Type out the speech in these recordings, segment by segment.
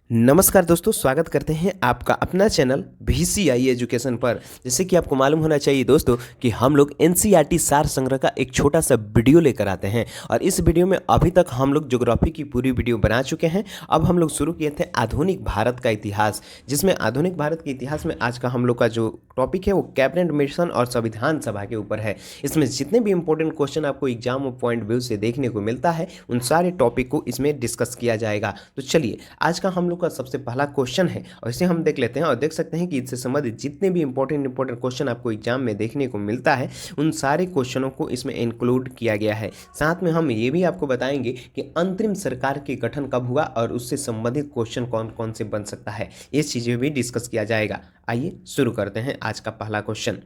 नमस्कार दोस्तों, स्वागत करते हैं आपका अपना चैनल VCI एजुकेशन पर। जैसे कि आपको मालूम होना चाहिए दोस्तों कि हम लोग NCERT सार संग्रह का एक छोटा सा वीडियो लेकर आते हैं और इस वीडियो में अभी तक हम लोग ज्योग्राफी की पूरी वीडियो बना चुके हैं। अब हम लोग शुरू किए थे आधुनिक भारत का इतिहास, जिसमें आधुनिक भारत के इतिहास में आज का हम लोग का जो टॉपिक है वो कैबिनेट मिशन और संविधान सभा के ऊपर है। इसमें जितने भी इंपॉर्टेंट क्वेश्चन आपको एग्जाम पॉइंट व्यू से देखने को मिलता है उन सारे टॉपिक को इसमें डिस्कस किया जाएगा। तो चलिए, आज का हम लोग का सबसे पहला क्वेश्चन है और इसे हम देख लेते हैं और देख सकते हैं कि इससे संबंधित जितने भी इंपॉर्टेंट क्वेश्चन आपको एग्जाम में देखने को मिलता है उन सारे क्वेश्चनों को इसमें इंक्लूड किया गया है। साथ में हम ये भी आपको बताएंगे कि अंतरिम सरकार के गठन कब हुआ और उससे संबंधित क्वेश्चन कौन कौन से बन सकता है, ये चीज़ें भी डिस्कस किया जाएगा। आइए शुरू करते हैं आज का पहला क्वेश्चन।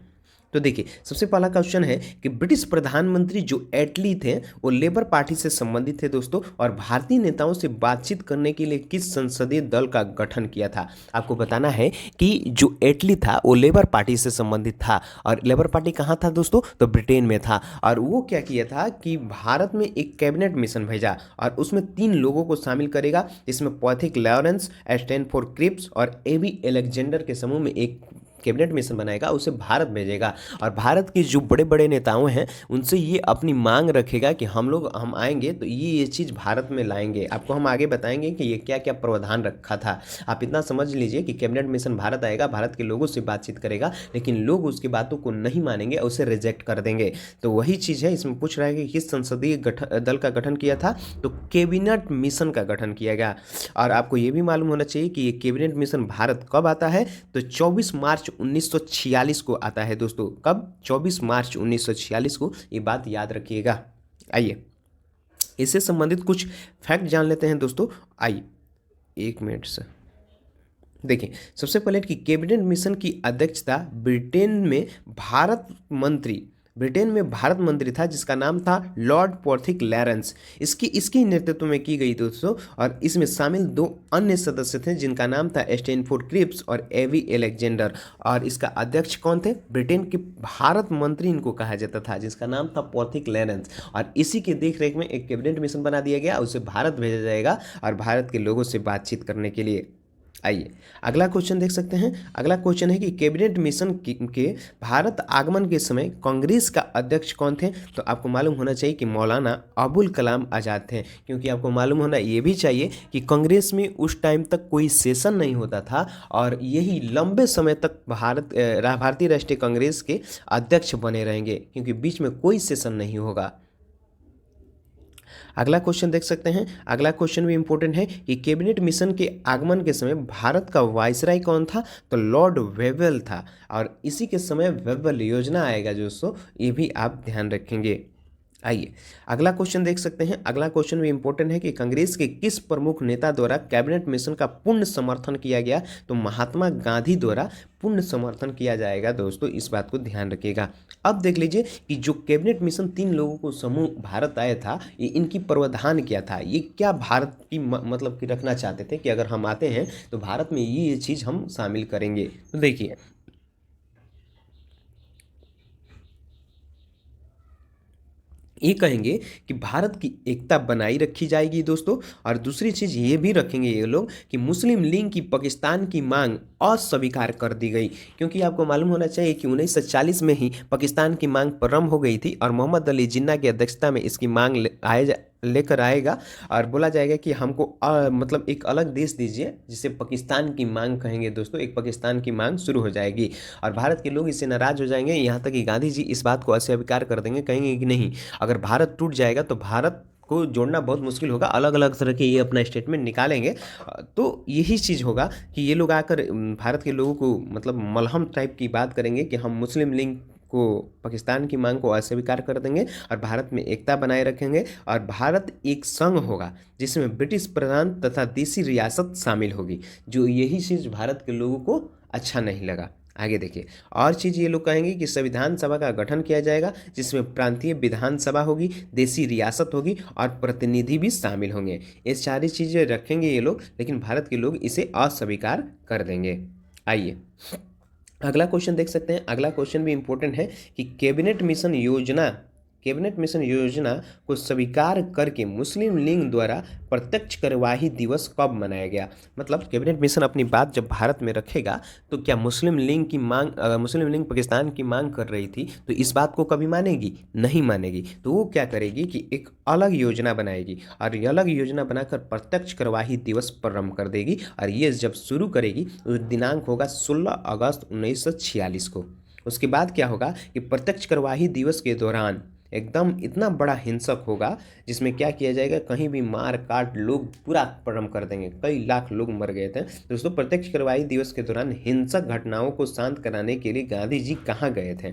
तो देखिए, सबसे पहला क्वेश्चन है कि ब्रिटिश प्रधानमंत्री जो एटली थे वो लेबर पार्टी से संबंधित थे दोस्तों, और भारतीय नेताओं से बातचीत करने के लिए किस संसदीय दल का गठन किया था। आपको बताना है कि जो एटली था वो लेबर पार्टी से संबंधित था, और लेबर पार्टी कहाँ था दोस्तों, तो ब्रिटेन में था। और वो क्या किया था कि भारत में एक कैबिनेट मिशन भेजा और उसमें 3 लोगों को शामिल करेगा, जिसमें पैथिक लॉरेंस, स्टैनफोर्ड क्रिप्स और एबी अलेक्जेंडर के समूह में एक कैबिनेट मिशन बनाएगा, उसे भारत भेजेगा। और भारत के जो बड़े बड़े नेताओं हैं उनसे ये अपनी मांग रखेगा कि हम आएंगे तो ये चीज़ भारत में लाएंगे। आपको हम आगे बताएंगे कि ये क्या क्या प्रावधान रखा था। आप इतना समझ लीजिए कि कैबिनेट मिशन भारत आएगा, भारत के लोगों से बातचीत करेगा, लेकिन लोग उसकी बातों को नहीं मानेंगे, उसे रिजेक्ट कर देंगे। तो वही चीज़ है, इसमें पूछ रहा है कि किस संसदीय दल का गठन किया था, तो कैबिनेट मिशन का गठन किया गया। और आपको ये भी मालूम होना चाहिए कि ये कैबिनेट मिशन भारत कब आता है, तो 24 मार्च 1946 को आता है दोस्तों। कब? 24 मार्च 1946 को, ये बात याद रखिएगा। आइए इससे संबंधित कुछ फैक्ट जान लेते हैं दोस्तों। आइए 1 मिनट से देखिए, सबसे पहले कि कैबिनेट मिशन की अध्यक्षता ब्रिटेन में भारत मंत्री था जिसका नाम था लॉर्ड पैथिक लॉरेंस। इसकी नेतृत्व में की गई दोस्तों, और इसमें शामिल 2 अन्य सदस्य थे जिनका नाम था स्टैनफोर्ड क्रिप्स और एवी अलेक्जेंडर। और इसका अध्यक्ष कौन थे? ब्रिटेन के भारत मंत्री इनको कहा जाता था, जिसका नाम था पैथिक लॉरेंस। और इसी के देखरेख में एक कैबिनेट मिशन बना दिया गया, उसे भारत भेजा जाएगा और भारत के लोगों से बातचीत करने के लिए। आइए अगला क्वेश्चन देख सकते हैं। अगला क्वेश्चन है कि कैबिनेट मिशन के भारत आगमन के समय कांग्रेस का अध्यक्ष कौन थे। तो आपको मालूम होना चाहिए कि मौलाना अबुल कलाम आज़ाद थे, क्योंकि आपको मालूम होना ये भी चाहिए कि कांग्रेस में उस टाइम तक कोई सेशन नहीं होता था, और यही लंबे समय तक भारतीय राष्ट्रीय कांग्रेस के अध्यक्ष बने रहेंगे, क्योंकि बीच में कोई सेशन नहीं होगा। अगला क्वेश्चन देख सकते हैं। अगला क्वेश्चन भी इंपॉर्टेंट है कि कैबिनेट मिशन के आगमन के समय भारत का वायसराय कौन था, तो लॉर्ड वेवेल था। और इसी के समय वेवेल योजना आएगा दोस्तों, ये भी आप ध्यान रखेंगे। आइए अगला क्वेश्चन देख सकते हैं। अगला क्वेश्चन भी इंपॉर्टेंट है कि कांग्रेस के किस प्रमुख नेता द्वारा कैबिनेट मिशन का पूर्ण समर्थन किया गया, तो महात्मा गांधी द्वारा पूर्ण समर्थन किया जाएगा दोस्तों, इस बात को ध्यान रखिएगा। अब देख लीजिए कि जो कैबिनेट मिशन 3 लोगों को समूह भारत आया था, ये इनकी प्रावधान क्या था, ये क्या भारत की मतलब कि रखना चाहते थे कि अगर हम आते हैं तो भारत में ये चीज़ हम शामिल करेंगे। तो देखिए, ये कहेंगे कि भारत की एकता बनाई रखी जाएगी दोस्तों, और दूसरी चीज़ ये भी रखेंगे ये लोग कि मुस्लिम लीग की पाकिस्तान की मांग अस्वीकार कर दी गई, क्योंकि आपको मालूम होना चाहिए कि 1940 में ही पाकिस्तान की मांग प्रारंभ हो गई थी, और मोहम्मद अली जिन्ना की अध्यक्षता में इसकी मांग लेकर आएगा और बोला जाएगा कि हमको मतलब एक अलग देश दीजिए, जिसे पाकिस्तान की मांग कहेंगे दोस्तों। एक पाकिस्तान की मांग शुरू हो जाएगी और भारत के लोग इससे नाराज़ हो जाएंगे, यहाँ तक कि गांधी जी इस बात को अस्वीकार कर देंगे, कहेंगे कि नहीं, अगर भारत टूट जाएगा तो भारत को जोड़ना बहुत मुश्किल होगा, अलग अलग तरह के ये अपना स्टेटमेंट निकालेंगे। तो यही चीज़ होगा कि ये लोग आकर भारत के लोगों को मतलब मलहम टाइप की बात करेंगे कि हम मुस्लिम लीग को, पाकिस्तान की मांग को अस्वीकार कर देंगे और भारत में एकता बनाए रखेंगे, और भारत एक संघ होगा जिसमें ब्रिटिश प्रधान तथा देसी रियासत शामिल होगी। जो यही चीज़ भारत के लोगों को अच्छा नहीं लगा। आगे देखिए, और चीज़ ये लोग कहेंगे कि संविधान सभा का गठन किया जाएगा, जिसमें प्रांतीय विधानसभा होगी, देसी रियासत होगी और प्रतिनिधि भी शामिल होंगे। ये सारी चीज़ें रखेंगे ये लोग, लेकिन भारत के लोग इसे अस्वीकार कर देंगे। आइए अगला क्वेश्चन देख सकते हैं। अगला क्वेश्चन भी इंपॉर्टेंट है कि कैबिनेट मिशन योजना कैबिनेट मिशन योजना को स्वीकार करके मुस्लिम लीग द्वारा प्रत्यक्ष कार्यवाही दिवस कब मनाया गया। मतलब कैबिनेट मिशन अपनी बात जब भारत में रखेगा तो क्या मुस्लिम लीग की मांग, मुस्लिम लीग पाकिस्तान की मांग कर रही थी तो इस बात को कभी मानेगी नहीं मानेगी। तो वो क्या करेगी कि एक अलग योजना बनाएगी और ये अलग योजना बनाकर प्रत्यक्ष कार्यवाही दिवस प्रारंभ कर देगी और ये जब शुरू करेगी तो दिनांक होगा 16 अगस्त 1946 को। उसके बाद क्या होगा कि प्रत्यक्ष कार्यवाही दिवस के दौरान एकदम इतना बड़ा हिंसक होगा जिसमें क्या किया जाएगा, कहीं भी मार काट लोग पूरा प्रारंभ कर देंगे। कई लाख लोग मर गए थे। दोस्तों प्रत्यक्ष कार्यवाही दिवस के दौरान हिंसक घटनाओं को शांत कराने के लिए गांधी जी कहाँ गए थे,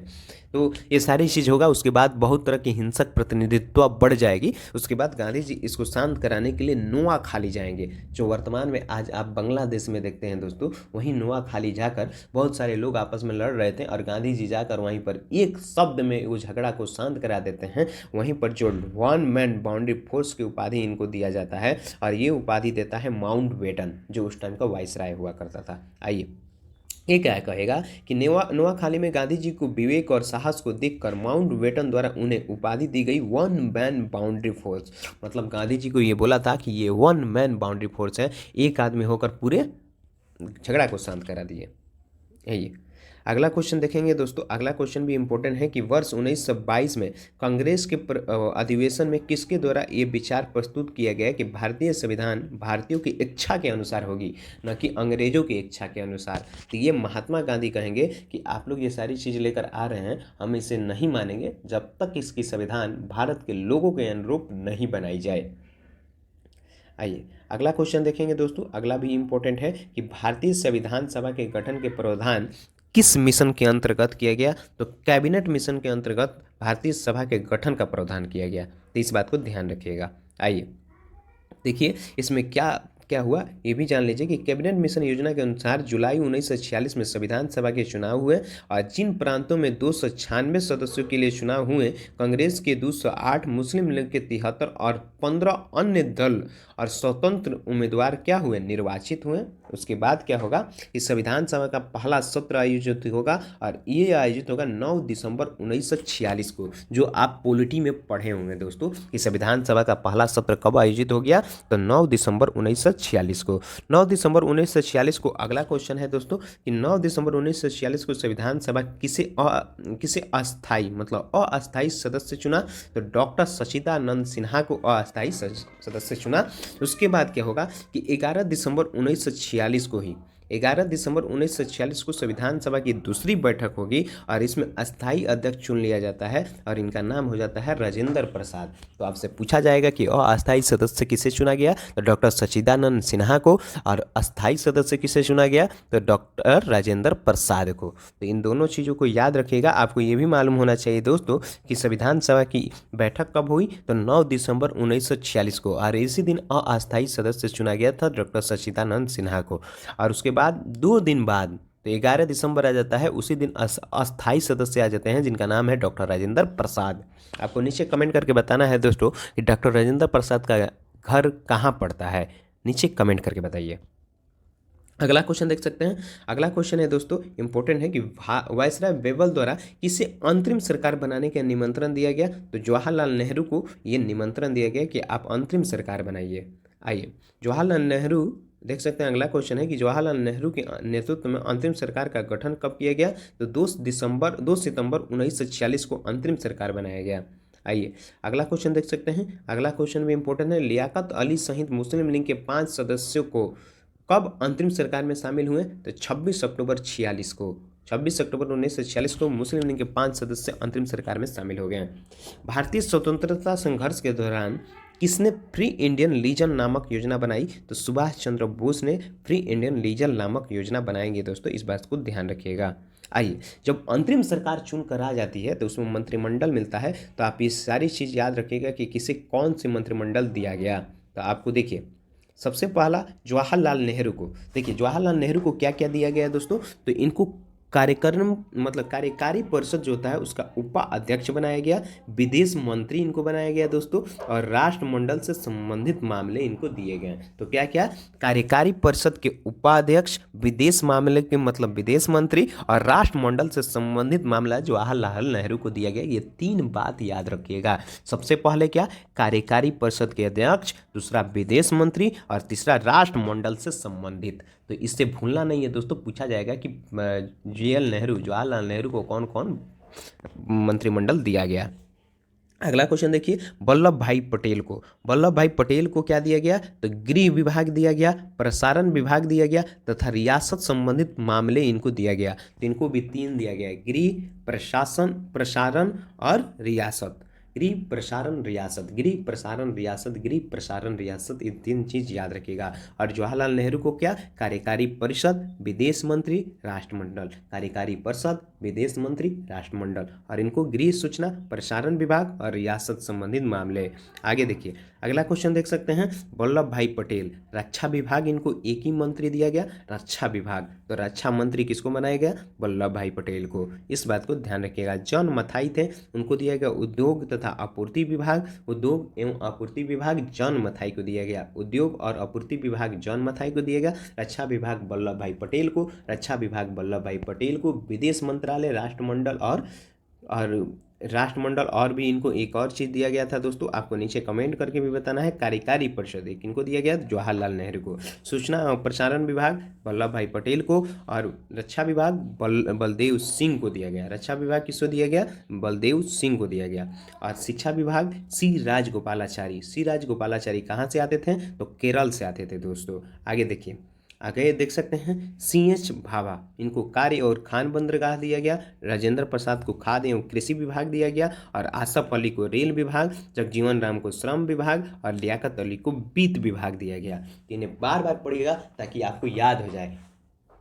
तो ये सारी चीज़ होगा। उसके बाद बहुत तरह की हिंसक प्रतिनिधित्व बढ़ जाएगी। उसके बाद गांधी जी इसको शांत कराने के लिए नोआखाली जाएंगे, जो वर्तमान में आज आप बांग्लादेश में देखते हैं दोस्तों। वहीं नोआखाली जाकर बहुत सारे लोग आपस में लड़ रहे थे और गांधी जी जाकर वहीं पर एक शब्द में वो झगड़ा को शांत करा देते हैं। वहीं पर जो वन मैन बाउंड्री फोर्स की उपाधि इनको दिया जाता है और ये उपाधि देता है माउंटबेटन, जो उस टाइम का वाइसराय हुआ करता था। आइए ये क्या कहेगा कि नोआखाली में गांधी जी को विवेक और साहस को देखकर माउंटबेटन द्वारा उन्हें उपाधि दी गई वन मैन बाउंड्री फोर्स। मतलब गांधी जी को ये बोला था कि ये वन मैन बाउंड्री फोर्स है, एक आदमी होकर पूरे झगड़ा को शांत करा दिए। यही अगला क्वेश्चन देखेंगे दोस्तों। अगला क्वेश्चन भी इंपॉर्टेंट है कि वर्ष 1922 में कांग्रेस के अधिवेशन में किसके द्वारा ये विचार प्रस्तुत किया गया कि भारतीय संविधान भारतीयों की इच्छा के अनुसार होगी, न कि अंग्रेजों की इच्छा के अनुसार। तो ये महात्मा गांधी कहेंगे कि आप लोग ये सारी चीज़ लेकर आ रहे हैं, हम इसे नहीं मानेंगे जब तक इसकी संविधान भारत के लोगों के अनुरूप नहीं बनाई जाए। आइए अगला क्वेश्चन देखेंगे दोस्तों। अगला भी इम्पोर्टेंट है कि भारतीय संविधान सभा के गठन के प्रावधान किस मिशन के अंतर्गत किया गया, तो कैबिनेट मिशन के अंतर्गत भारतीय सभा के गठन का प्रावधान किया गया। तो इस बात को ध्यान रखिएगा। आइए देखिए इसमें क्या क्या हुआ ये भी जान लीजिए कि कैबिनेट मिशन योजना के अनुसार जुलाई 1946 में संविधान सभा के चुनाव हुए और जिन प्रांतों में 296 सदस्यों के लिए चुनाव हुए, कांग्रेस के 208, मुस्लिम लीग के 73 और 15 अन्य दल और स्वतंत्र उम्मीदवार क्या हुए, निर्वाचित हुए। उसके बाद क्या होगा कि संविधान सभा का पहला सत्र आयोजित होगा और ये आयोजित होगा 9 दिसंबर 1946 को, जो आप पॉलिटी में पढ़े होंगे दोस्तों कि संविधान सभा का पहला सत्र कब आयोजित हो गया, तो 9 दिसंबर 1946 को। 9 दिसंबर 1946 को अगला क्वेश्चन है दोस्तों कि 9 दिसंबर 1946 को संविधान सभा किसे अस्थाई मतलब अस्थाई सदस्य चुना, तो डॉक्टर सच्चिदानंद सिन्हा को अस्थाई सदस्य चुना। उसके बाद क्या होगा कि 11 दिसंबर 1946 को ही 11 दिसंबर 1946 को संविधान सभा की दूसरी बैठक होगी और इसमें अस्थाई अध्यक्ष चुन लिया जाता है और इनका नाम हो जाता है राजेंद्र प्रसाद। तो आपसे पूछा जाएगा कि अस्थाई सदस्य किसे चुना गया, तो डॉक्टर सच्चिदानंद सिन्हा को, और अस्थाई सदस्य किसे चुना गया, तो डॉक्टर राजेंद्र प्रसाद को। तो इन दोनों चीज़ों को याद रखिएगा। आपको ये भी मालूम होना चाहिए दोस्तों कि संविधान सभा की बैठक कब हुई, तो 9 दिसंबर 1946 को, और इसी दिन अस्थाई सदस्य चुना गया था डॉक्टर सच्चिदानंद सिन्हा को। और उसके बाद 2 दिन बाद तो 11 दिसंबर आ जाता है, उसी दिन अस्थाई सदस्य आ जाते हैं जिनका नाम है डॉक्टर राजेंद्र प्रसाद। आपको नीचे कमेंट करके बताना है दोस्तों कि डॉक्टर राजेंद्र प्रसाद का घर कहाँ पड़ता है, नीचे कमेंट करके बताइए। अगला क्वेश्चन देख सकते हैं। अगला क्वेश्चन है दोस्तों इंपॉर्टेंट है कि वायसराय बेबल द्वारा किसे अंतरिम सरकार बनाने का निमंत्रण दिया गया, तो जवाहरलाल नेहरू को ये निमंत्रण दिया गया कि आप अंतरिम सरकार बनाइए। आइए जवाहरलाल नेहरू देख सकते हैं। अगला क्वेश्चन है कि जवाहरलाल नेहरू के नेतृत्व में अंतरिम सरकार का गठन कब किया गया, तो 2 सितंबर 1946 को अंतरिम सरकार बनाया गया। आइए अगला क्वेश्चन देख सकते हैं। अगला क्वेश्चन भी इंपॉर्टेंट है। लियाकत अली सहित मुस्लिम लीग के 5 सदस्यों को कब अंतरिम सरकार में शामिल हुए, तो 26 अक्टूबर 46 को। 26 अक्टूबर 1946 को मुस्लिम लीग के 5 सदस्य अंतरिम सरकार में शामिल हो गए। भारतीय स्वतंत्रता संघर्ष के दौरान किसने फ्री इंडियन लीजन नामक योजना बनाई, तो सुभाष चंद्र बोस ने फ्री इंडियन लीजन नामक योजना बनाएंगे दोस्तों, इस बात को ध्यान रखिएगा। आइए जब अंतरिम सरकार चुन कर आ जाती है तो उसमें मंत्रिमंडल मिलता है, तो आप ये सारी चीज़ याद रखिएगा कि किसे कौन से मंत्रिमंडल दिया गया। तो आपको देखिए सबसे पहला जवाहरलाल नेहरू को, देखिए जवाहरलाल नेहरू को क्या क्या दिया गया है दोस्तों, तो इनको कार्यक्रम मतलब कार्यकारी परिषद जो होता है उसका उपाध्यक्ष बनाया गया, विदेश मंत्री इनको बनाया गया दोस्तों, और राष्ट्रमंडल से संबंधित मामले इनको दिए गए। तो क्या क्या, कार्यकारी परिषद के उपाध्यक्ष, विदेश मामले के मतलब विदेश मंत्री, और राष्ट्रमंडल से संबंधित मामला जवाहरलाल नेहरू को दिया गया। ये 3 बात याद रखिएगा। सबसे पहले क्या, कार्यकारी परिषद के अध्यक्ष, दूसरा विदेश मंत्री, और तीसरा राष्ट्रमंडल से संबंधित। तो इससे भूलना नहीं है दोस्तों, पूछा जाएगा कि जवाहरलाल नेहरू को कौन कौन मंत्रिमंडल दिया गया। अगला क्वेश्चन देखिए, वल्लभ भाई पटेल को क्या दिया गया, तो गृह विभाग दिया गया, प्रसारण विभाग दिया गया, तथा रियासत संबंधित मामले इनको दिया गया। तो इनको भी 3 दिया गया, गृह, प्रसारण और रियासत। गृह प्रसारण रियासत, ये 3 चीज याद रखिएगा। और जवाहरलाल नेहरू को क्या, कार्यकारी परिषद, विदेश मंत्री, राष्ट्रमंडल, कार्यकारी परिषद, विदेश मंत्री, राष्ट्रमंडल, और इनको गृह, सूचना, प्रसारण विभाग और रियासत संबंधित मामले। आगे देखिए, अगला क्वेश्चन देख सकते हैं, वल्लभ भाई पटेल, रक्षा विभाग इनको एक ही मंत्री दिया गया, रक्षा विभाग। तो रक्षा मंत्री किसको बनाया गया, वल्लभ भाई पटेल को। इस बात को ध्यान रखिएगा। जॉन मथाई थे, उनको दिया गया उद्योग तथा आपूर्ति विभाग, उद्योग एवं आपूर्ति विभाग जॉन मथाई को दिया गया, उद्योग और आपूर्ति विभाग जॉन मथाई को दिया गया, रक्षा विभाग वल्लभ भाई पटेल को, विदेश मंत्रालय, राष्ट्रमंडल और भी इनको एक और चीज़ दिया गया था दोस्तों, आपको नीचे कमेंट करके भी बताना है। कार्यकारी परिषद एक इनको दिया गया, जवाहरलाल नेहरू को, सूचना और प्रसारण विभाग वल्लभ भाई पटेल को, और रक्षा विभाग बलदेव सिंह को दिया गया। रक्षा विभाग किसको दिया गया, बलदेव सिंह को दिया गया। और शिक्षा विभाग सी राजगोपालाचारी कहाँ से आते थे, तो केरल से आते थे दोस्तों। आगे देखिए, आगे देख सकते हैं, CH भाभा, इनको कार्य और खान बंदरगाह दिया गया, राजेंद्र प्रसाद को खाद्य एवं कृषि विभाग दिया गया, और आसफ अली को रेल विभाग, जगजीवन राम को श्रम विभाग, और लियाकत अली को वित्त विभाग दिया गया। इन्हें बार बार पढ़िएगा ताकि आपको याद हो जाए।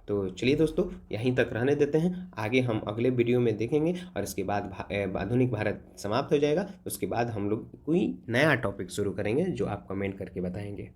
तो चलिए दोस्तों, यहीं तक रहने देते हैं, आगे हम अगले वीडियो में देखेंगे, और इसके बाद आधुनिक भारत समाप्त हो जाएगा। उसके बाद हम लोग कोई नया टॉपिक शुरू करेंगे जो आप कमेंट करके बताएंगे।